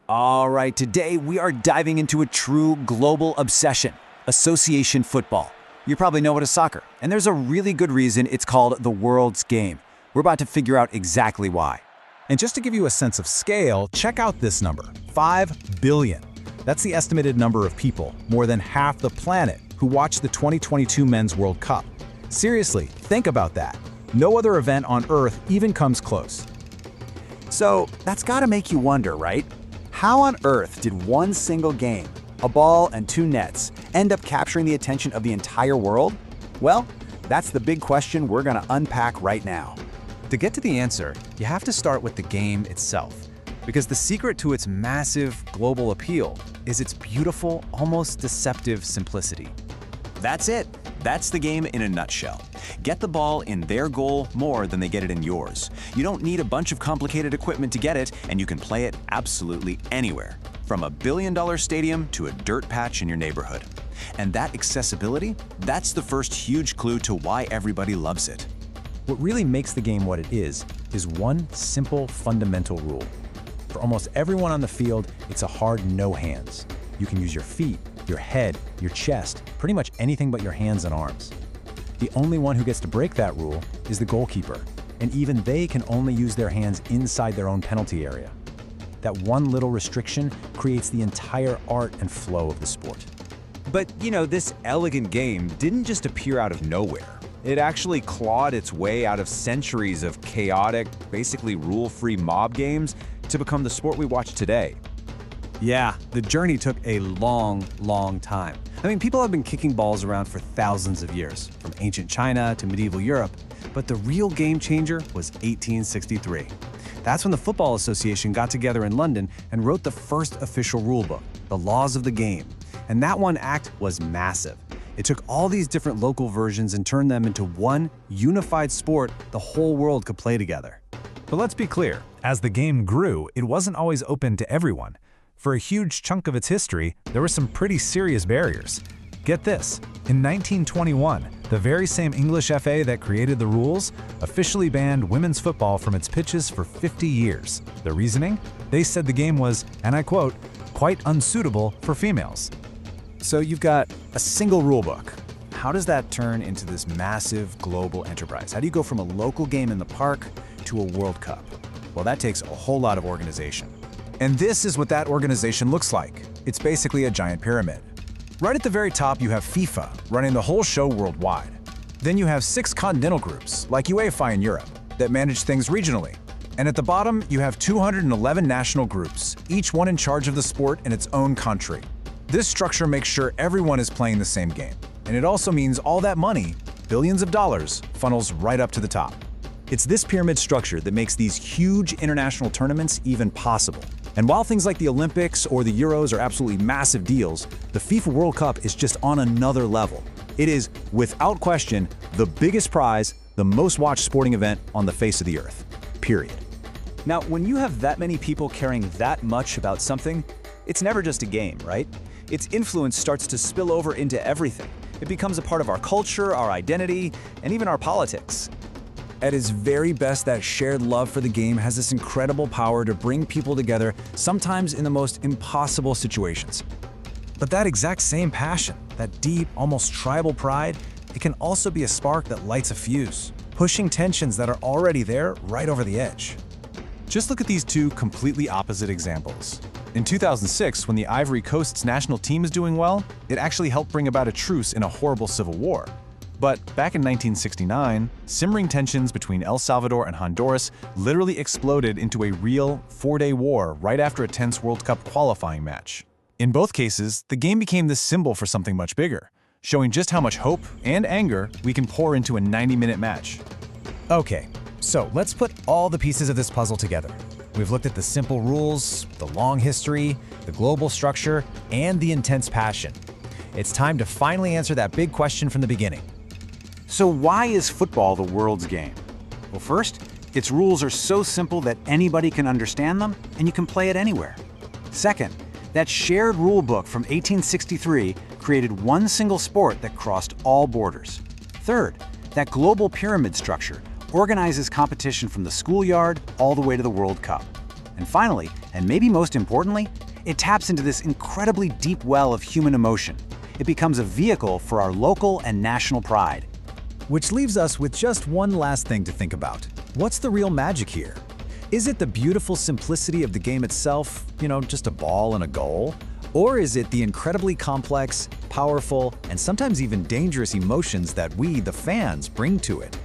All right, today we are diving into a true global obsession, association football. You probably know it as soccer, and there's a really good reason it's called the world's game. We're about to figure out exactly why. And just to give you a sense of scale, check out this number, 5 billion. That's the estimated number of people, more than half the planet, who watched the 2022 Men's World Cup. Seriously, think about that. No other event on Earth even comes close. So that's gotta make you wonder, right? How on earth did one single game, a ball and two nets, end up capturing the attention of the entire world? Well, that's the big question we're gonna unpack right now. To get to the answer, you have to start with the game itself, because the secret to its massive global appeal is its beautiful, almost deceptive simplicity. That's it. That's the game in a nutshell. Get the ball in their goal more than they get it in yours. You don't need a bunch of complicated equipment to get it, and you can play it absolutely anywhere, from a billion-dollar stadium to a dirt patch in your neighborhood. And that accessibility, that's the first huge clue to why everybody loves it. What really makes the game what it is one simple fundamental rule. For almost everyone on the field, it's a hard no hands. You can use your feet, your head, your chest, pretty much anything but your hands and arms. The only one who gets to break that rule is the goalkeeper, and even they can only use their hands inside their own penalty area. That one little restriction creates the entire art and flow of the sport. But, this elegant game didn't just appear out of nowhere. It actually clawed its way out of centuries of chaotic, basically rule-free mob games to become the sport we watch today. Yeah, the journey took a long time. People have been kicking balls around for thousands of years, from ancient China to medieval Europe, but the real game changer was 1863. That's when the Football Association got together in London and wrote the first official rulebook, The Laws of the Game. And that one act was massive. It took all these different local versions and turned them into one unified sport the whole world could play together. But let's be clear, as the game grew, it wasn't always open to everyone. For a huge chunk of its history, there were some pretty serious barriers. Get this, in 1921, the very same English FA that created the rules officially banned women's football from its pitches for 50 years. The reasoning? They said the game was, and I quote, quite unsuitable for females. So you've got a single rulebook. How does that turn into this massive global enterprise? How do you go from a local game in the park to a World Cup? Well, that takes a whole lot of organization. And this is what that organization looks like. It's basically a giant pyramid. Right at the very top, you have FIFA, running the whole show worldwide. Then you have 6 continental groups, like UEFA in Europe, that manage things regionally. And at the bottom, you have 211 national groups, each one in charge of the sport in its own country. This structure makes sure everyone is playing the same game. And it also means all that money, billions of dollars, funnels right up to the top. It's this pyramid structure that makes these huge international tournaments even possible. And while things like the Olympics or the Euros are absolutely massive deals, the FIFA World Cup is just on another level. It is, without question, the biggest prize, the most watched sporting event on the face of the earth. Period. Now, when you have that many people caring that much about something, it's never just a game, right? Its influence starts to spill over into everything. It becomes a part of our culture, our identity, and even our politics. At its very best, that shared love for the game has this incredible power to bring people together, sometimes in the most impossible situations. But that exact same passion, that deep, almost tribal pride, it can also be a spark that lights a fuse, pushing tensions that are already there right over the edge. Just look at these two completely opposite examples. In 2006, when the Ivory Coast's national team is doing well, it actually helped bring about a truce in a horrible civil war. But back in 1969, simmering tensions between El Salvador and Honduras literally exploded into a real 4-day war right after a tense World Cup qualifying match. In both cases, the game became this symbol for something much bigger, showing just how much hope and anger we can pour into a 90-minute match. Okay, so let's put all the pieces of this puzzle together. We've looked at the simple rules, the long history, the global structure, and the intense passion. It's time to finally answer that big question from the beginning. So why is football the world's game? Well, first, its rules are so simple that anybody can understand them and you can play it anywhere. Second, that shared rule book from 1863 created one single sport that crossed all borders. Third, that global pyramid structure organizes competition from the schoolyard all the way to the World Cup. And finally, And maybe most importantly, it taps into this incredibly deep well of human emotion. It becomes a vehicle for our local and national pride. Which leaves us with just one last thing to think about. What's the real magic here? Is it the beautiful simplicity of the game itself, just a ball and a goal? Or is it the incredibly complex, powerful, and sometimes even dangerous emotions that we, the fans, bring to it?